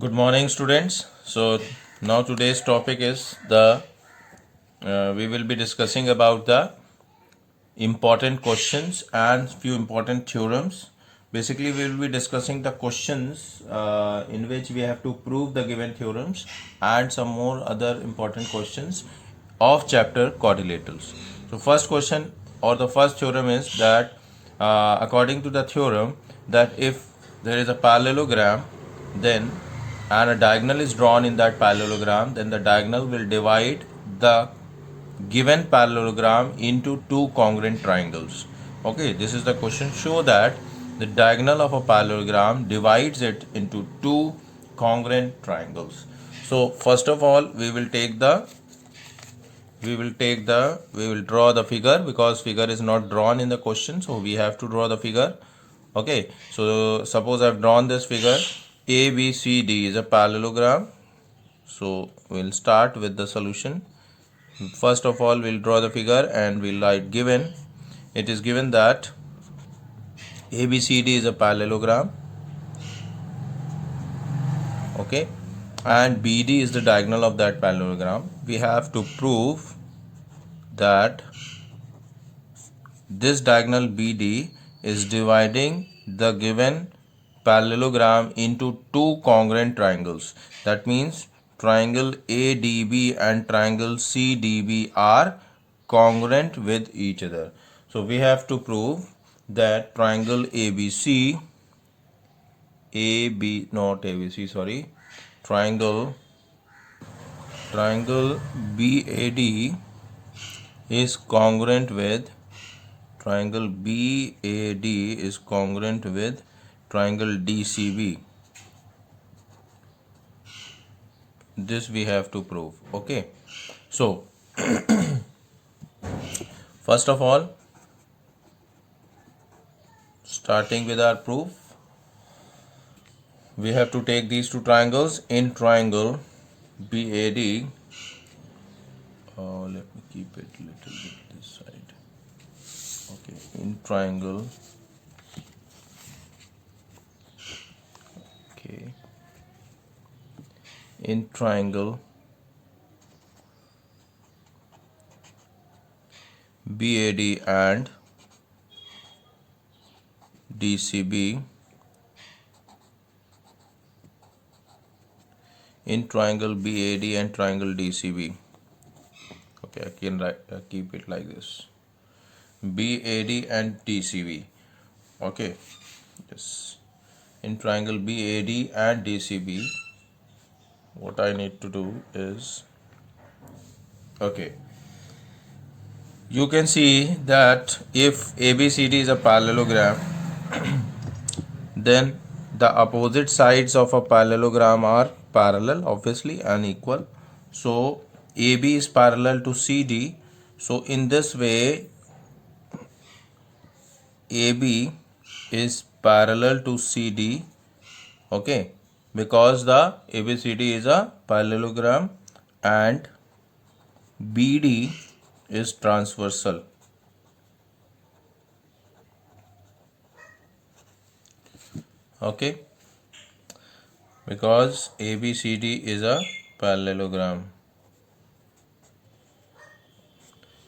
Good morning, students. So now today's topic is we will be discussing about the important questions and few important theorems. Basically, we will be discussing the questions in which we have to prove the given theorems and some more other important questions of chapter quadrilaterals. So first question or the first theorem is that according to the theorem that if there is a parallelogram, then and a diagonal is drawn in that parallelogram, then the diagonal will divide the given parallelogram into two congruent triangles. Okay, this is the question. Show that the diagonal of a parallelogram divides it into two congruent triangles. So first of all, we will draw the figure because figure is not drawn in the question, so we have to draw the figure. Okay, so suppose I've drawn this figure. ABCD is a parallelogram, so we'll start with the solution. First of all, we'll draw the figure and we'll write given. It is given that ABCD is a parallelogram, okay, and BD is the diagonal of that parallelogram. We have to prove that this diagonal BD is dividing the given parallelogram into two congruent triangles. That means triangle ADB and triangle CDB are congruent with each other. So we have to prove that triangle ABC, not ABC, sorry, triangle BAD is congruent with triangle BAD is congruent with triangle DCB. This we have to prove. Okay, so first of all, starting with our proof, we have to take these two triangles. In triangle BAD, let me keep it a little bit this side. Okay, in triangle, okay, in triangle BAD and DCB, in triangle BAD and triangle DCB. Okay, I can keep it like this. BAD and DCB. Okay, yes. In triangle BAD and DCB, what I need to do is, okay, you can see that if ABCD is a parallelogram, then the opposite sides of a parallelogram are parallel, obviously, and equal. So AB is parallel to CD. So in this way, AB is parallel to CD, okay, because the ABCD is a parallelogram and BD is transversal. Okay, because ABCD is a parallelogram.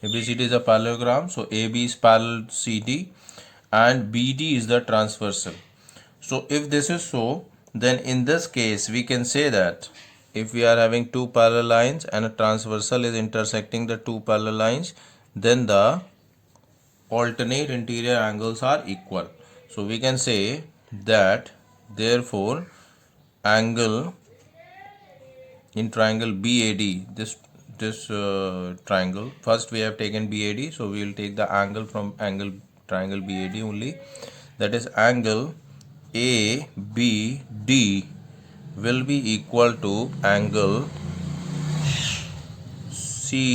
ABCD is a parallelogram, so AB is parallel to CD and BD is the transversal. So if this is so, then in this case we can say that if we are having two parallel lines and a transversal is intersecting the two parallel lines, then the alternate interior angles are equal. So we can say that therefore angle in triangle BAD, this triangle, first we have taken BAD, so we will take the angle from triangle BAD only, that is angle ABD will be equal to angle CDB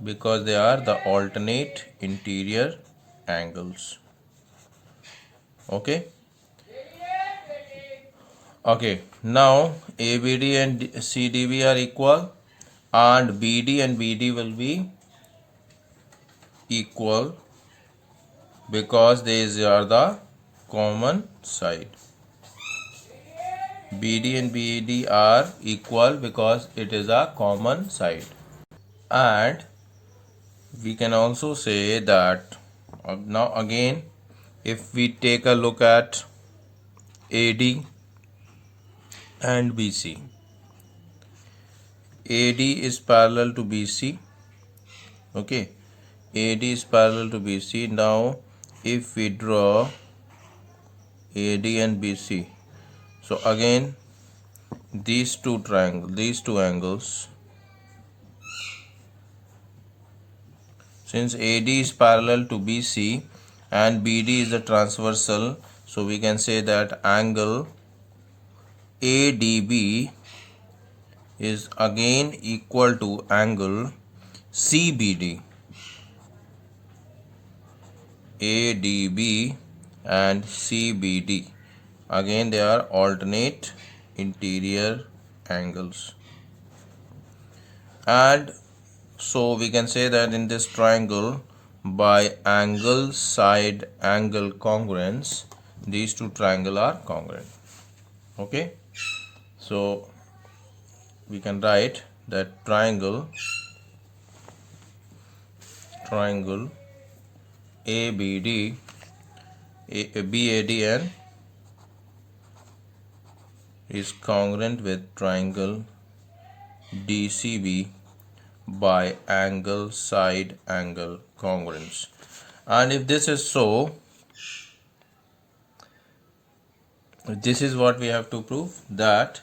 because they are the alternate interior angles. Okay. Okay, now ABD and CDB are equal and BD and BD will be equal because these are the common side. BD and BAD are equal because it is a common side. And we can also say that now again, if we take a look at AD and BC, AD is parallel to BC. Okay, AD is parallel to BC. Now if we draw AD and BC, so again these two angles, since AD is parallel to BC and BD is a transversal, so we can say that angle ADB is again equal to angle CBD. ADB and CBD, again they are alternate interior angles. And so we can say that in this triangle, by angle side angle congruence, these two triangles are congruent. Okay, so we can write that triangle ABD, BAD and is congruent with triangle DCB by angle side angle congruence. And if this is so, this is what we have to prove, that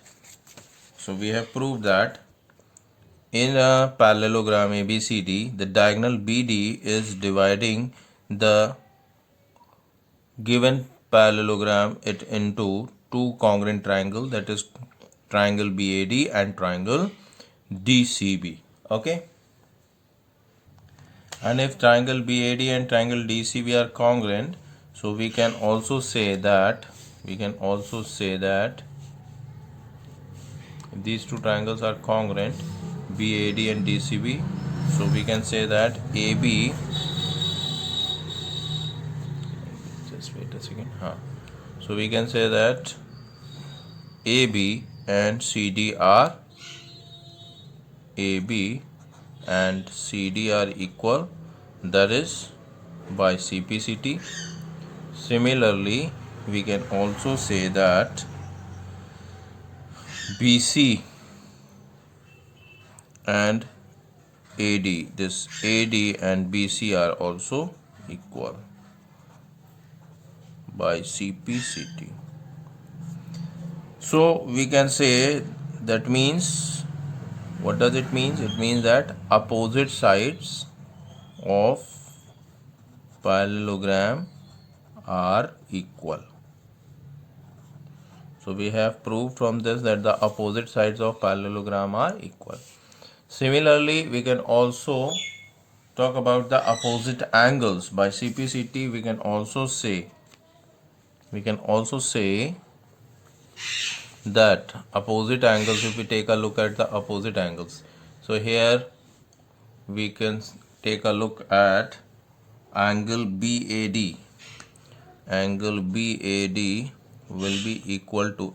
so we have proved that in a parallelogram ABCD, the diagonal BD is dividing the given parallelogram it into two congruent triangles, that is triangle BAD and triangle DCB. Okay, and if triangle BAD and triangle DCB are congruent, so we can also say that if these two triangles are congruent, BAD and DCB, so we can say that AB, just wait a second, so we can say that AB and CD are equal, that is by CPCT. Similarly, we can also say that BC and AD, this AD and BC are also equal by CPCT. So we can say, that means, what does it mean? It means that opposite sides of parallelogram are equal. So we have proved from this that the opposite sides of parallelogram are equal. Similarly, we can also talk about the opposite angles. By CPCT, we can also say that opposite angles, if we take a look at the opposite angles, so here we can take a look at angle BAD. Angle BAD will be equal to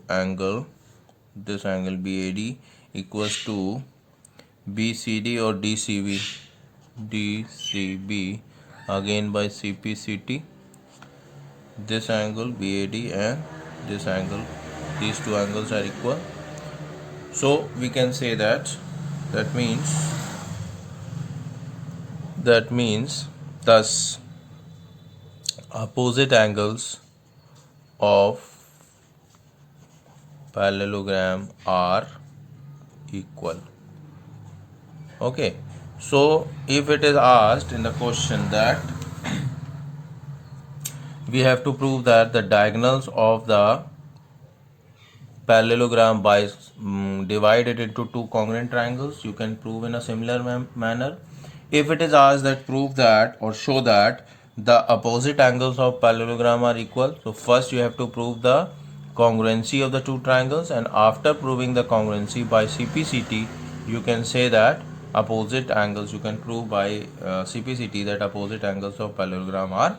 this angle BAD equals to BCD or DCB again by CPCT. This angle BAD and this angle, these two angles are equal. So we can say that means thus opposite angles of parallelogram are equal. Okay, so if it is asked in the question that we have to prove that the diagonals of the parallelogram by divide it into two congruent triangles, you can prove in a similar manner. If it is asked that prove that or show that the opposite angles of parallelogram are equal, so first you have to prove the congruency of the two triangles, and after proving the congruency by CPCT, you can say that opposite angles, you can prove by CPCT that opposite angles of parallelogram are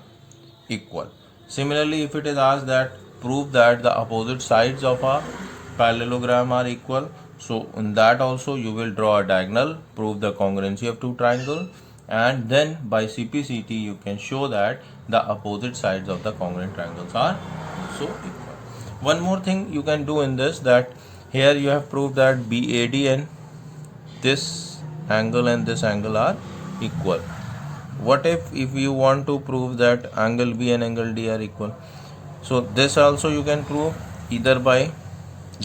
equal. Similarly, if it is asked that prove that the opposite sides of a parallelogram are equal, so in that also you will draw a diagonal, prove the congruency of two triangles, and then by CPCT you can show that the opposite sides of the congruent triangles are so equal. One more thing you can do in this, that here you have proved that BAD and this angle and this angle are equal. What if you want to prove that angle B and angle D are equal? So this also you can prove either by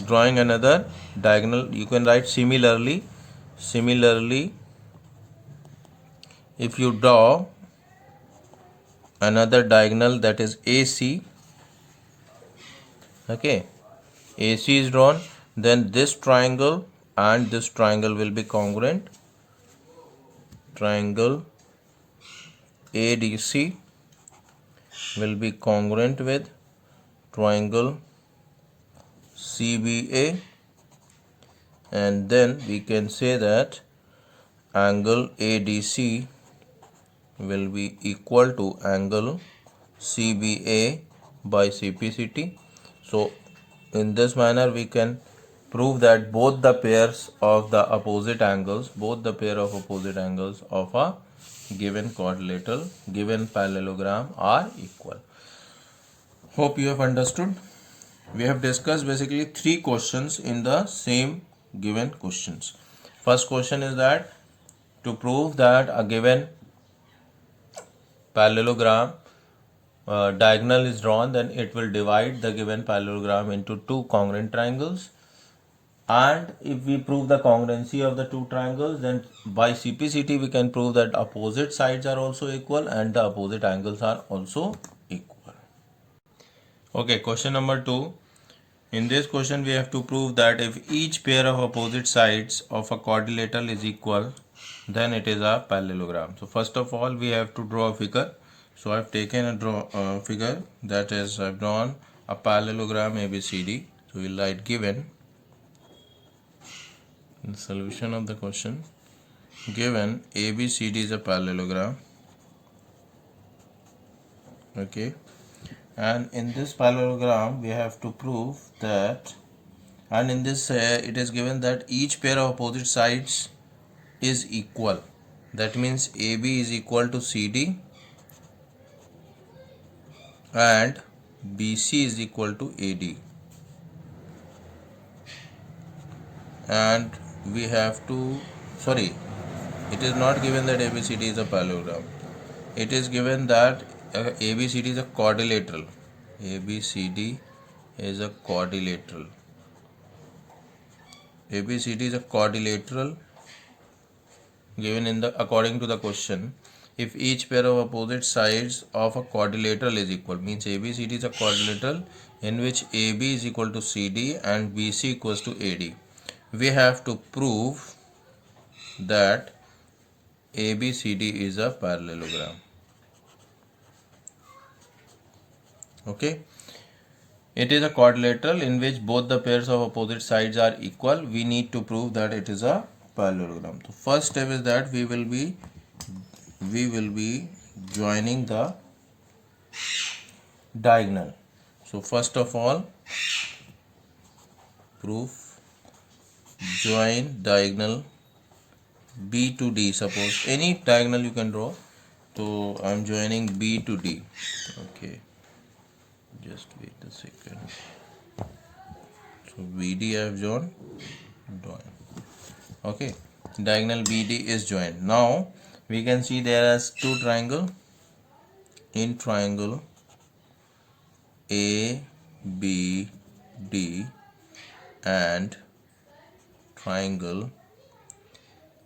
drawing another diagonal. You can write similarly, if you draw another diagonal, that is AC, okay, AC is drawn, then this triangle and this triangle will be congruent. Triangle ADC will be congruent with triangle CBA, and then we can say that angle ADC will be equal to angle CBA by CPCT. So in this manner we can prove that both the pairs of the opposite angles, of a given quadrilateral, given parallelogram are equal. Hope you have understood. We have discussed basically 3 questions in the same given questions. First question is that to prove that a given parallelogram diagonal is drawn, then it will divide the given parallelogram into two congruent triangles. And if we prove the congruency of the two triangles, then by CPCT we can prove that opposite sides are also equal and the opposite angles are also equal. Okay, question number 2. In this question we have to prove that if each pair of opposite sides of a quadrilateral is equal, then it is a parallelogram. So first of all we have to draw a figure. So I have taken a figure, that is I have drawn a parallelogram ABCD. So we will write given the solution of the question, given ABCD is a parallelogram, okay, and in this parallelogram we have to prove that, and in this it is given that each pair of opposite sides is equal. That means AB is equal to CD and BC is equal to AD, and we have to, sorry, it is not given that ABCD is a parallelogram. It is given that ABCD is a quadrilateral. ABCD is a quadrilateral. ABCD is a quadrilateral given in the, according to the question, if each pair of opposite sides of a quadrilateral is equal, means ABCD is a quadrilateral in which AB is equal to CD and BC equals to AD. We have to prove that ABCD is a parallelogram. Okay, it is a quadrilateral in which both the pairs of opposite sides are equal. We need to prove that it is a parallelogram. So first step is that we will be joining the diagonal. So first of all, proof join diagonal B to D. Suppose any diagonal you can draw. So I am joining B to D. Okay, just wait a second. So BD I have joined. Okay, diagonal BD is joined. Now we can see there are two triangles. In triangle ABD and triangle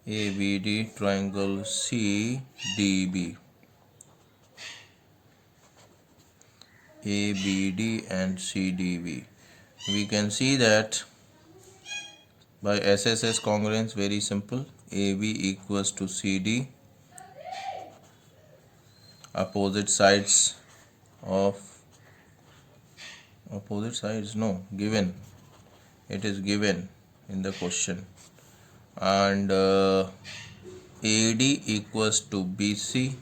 ABD, triangle CDB, ABD and CDB, we can see that by SSS congruence, very simple, AB equals to CD, opposite sides given, it is given in the question, and AD equals to BC,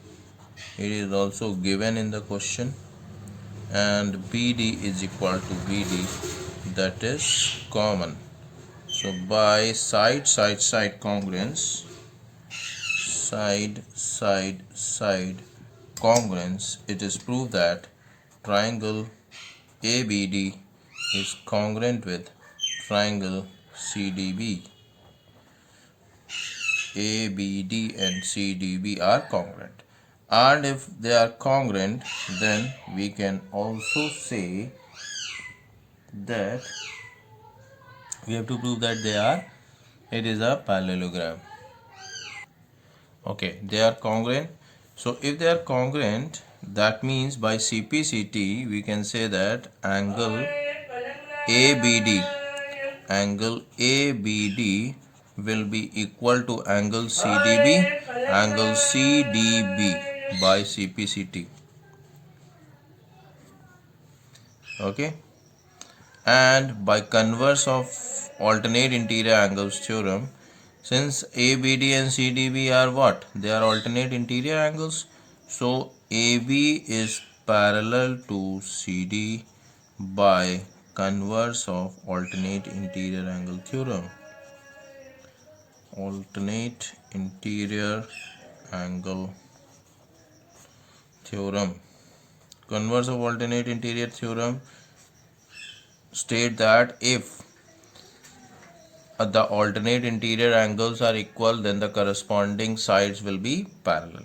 it is also given in the question, and BD is equal to BD, that is common. So by side congruence, side congruence, it is proved that triangle ABD is congruent with triangle CDB. ABD and CDB are congruent, and if they are congruent, then we can also say that we have to prove that it is a parallelogram. Okay, they are congruent. So if they are congruent, that means by CPCT we can say that angle ABD will be equal to angle CDB by CPCT. Okay, and by converse of alternate interior angles theorem, since ABD and CDB are what? They are alternate interior angles. So AB is parallel to CD by converse of alternate interior angle theorem. Alternate interior angle theorem. Converse of alternate interior theorem state that if the alternate interior angles are equal, then the corresponding sides will be parallel.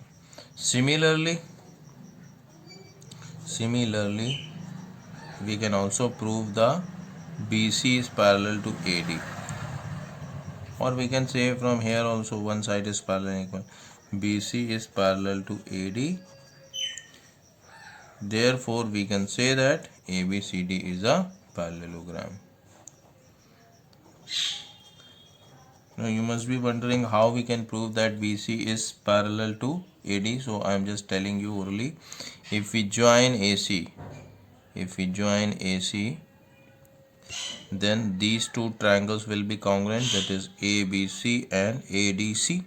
Similarly, we can also prove the BC is parallel to AD, or we can say from here also one side is parallel and equal. BC is parallel to AD, therefore we can say that ABCD is a parallelogram. Now you must be wondering how we can prove that BC is parallel to AD. So I am just telling you orally. If we join AC, then these two triangles will be congruent, that is ABC and ADC.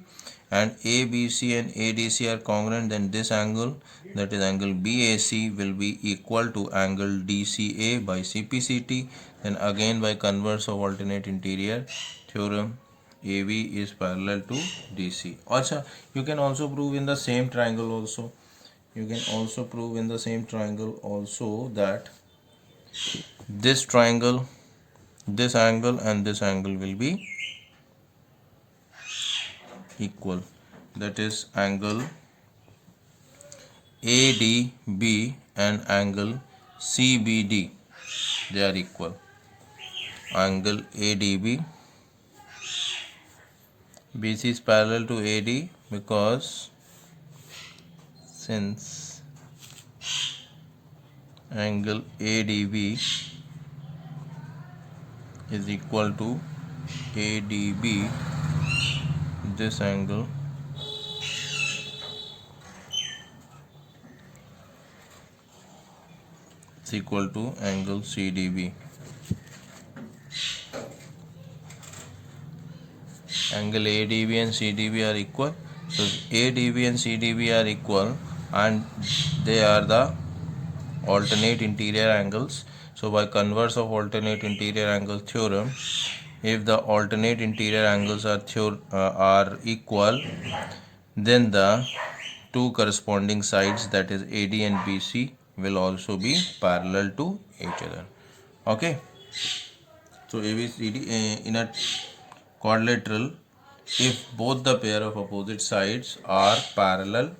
And ABC and ADC are congruent, then this angle, that is angle BAC, will be equal to angle DCA by CPCT. Then again by converse of alternate interior theorem, AB is parallel to DC. Also, you can also prove in the same triangle also. That this triangle, this angle and this angle will be equal. That is angle ADB and angle CBD, they are equal. Angle ADB, BC is parallel to AD because since angle ADB is equal to ADB, this angle is equal to angle CDB. Angle ADB and CDB are equal. So ADB and CDB are equal and they are the alternate interior angles. So by converse of alternate interior angle theorem, if the alternate interior angles are equal, then the two corresponding sides, that is AD and BC, will also be parallel to each other. Okay. So ABCD in a quadrilateral, if both the pair of opposite sides are parallel,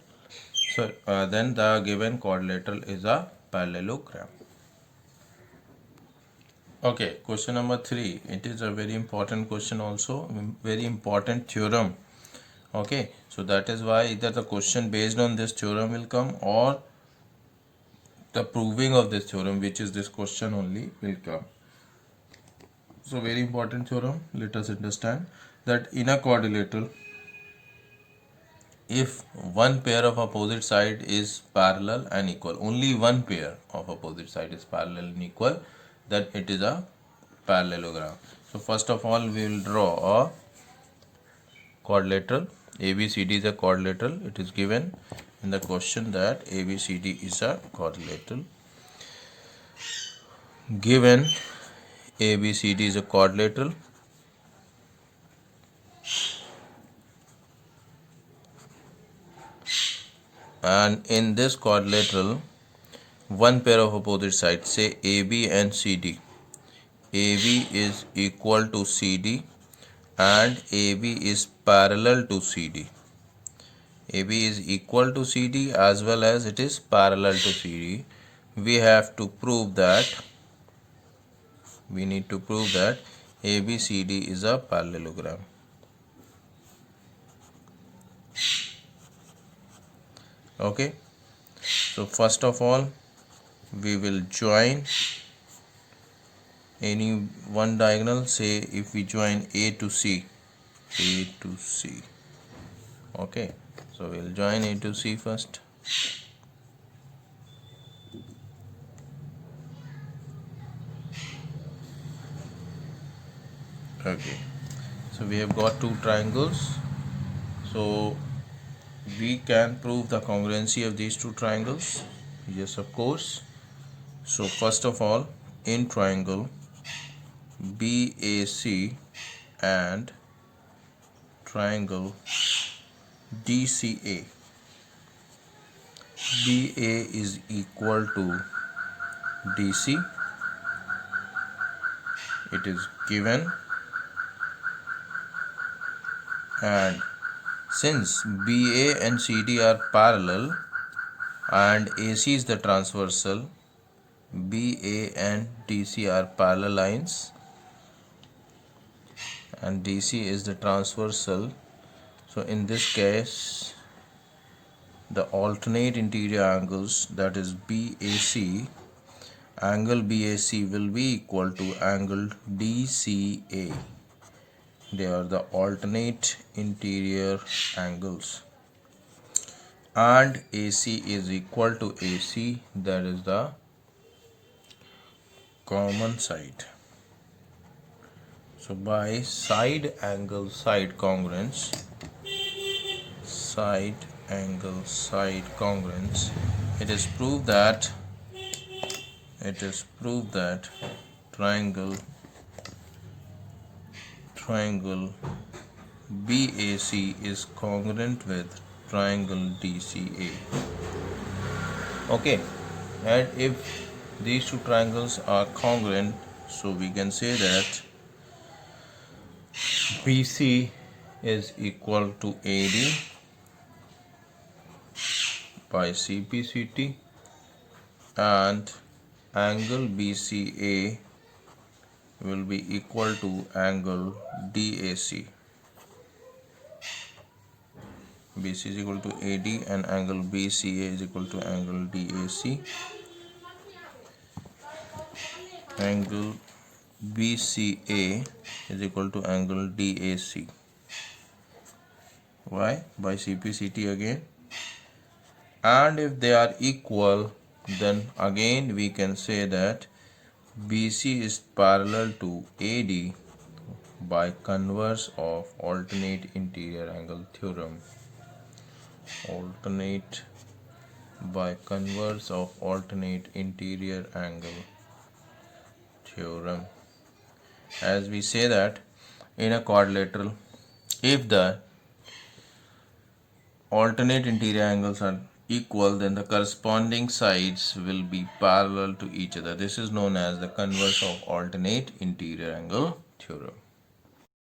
so then the given quadrilateral is a parallelogram. Okay, question number 3. It is a very important question also, very important theorem. Okay, so that is why either the question based on this theorem will come or the proving of this theorem, which is this question only, will come. So very important theorem. Let us understand that in a quadrilateral, if one pair of opposite side is parallel and equal, only one pair of opposite side is parallel and equal, then it is a parallelogram. So first of all, we will draw a quadrilateral. ABCD is a quadrilateral. It is given in the question that ABCD is a quadrilateral. given ABCD is a quadrilateral and in this quadrilateral one pair of opposite sides, say AB and CD, AB is equal to CD and AB is parallel to CD. AB is equal to CD as well as it is parallel to CD. We need to prove that ABCD is a parallelogram. Okay, so first of all we will join any one diagonal. Say if we join A to C, okay, so we'll join A to C first. Okay, so we have got two triangles, so we can prove the congruency of these two triangles. Yes, of course. So first of all, in triangle BAC and triangle DCA, BA is equal to DC, it is given, and since BA and CD are parallel and AC is the transversal, BA and DC are parallel lines and DC is the transversal. So in this case the alternate interior angles, that is BAC, angle BAC will be equal to angle DCA. They are the alternate interior angles, and AC is equal to AC, that is the common side. So by side angle side congruence, it is proved that triangle BAC is congruent with triangle DCA. Okay, and if these two triangles are congruent, so we can say that BC is equal to AD by CPCT and angle BCA will be equal to angle DAC. BC is equal to AD and angle BCA is equal to angle DAC. Angle BCA is equal to angle DAC. Why? By CPCT again. And if they are equal, then again we can say that BC is parallel to AD by converse of alternate interior angle theorem. By converse of alternate interior angle theorem. As we say that in a quadrilateral, if the alternate interior angles are equal, then the corresponding sides will be parallel to each other. This is known as the converse of alternate interior angle theorem.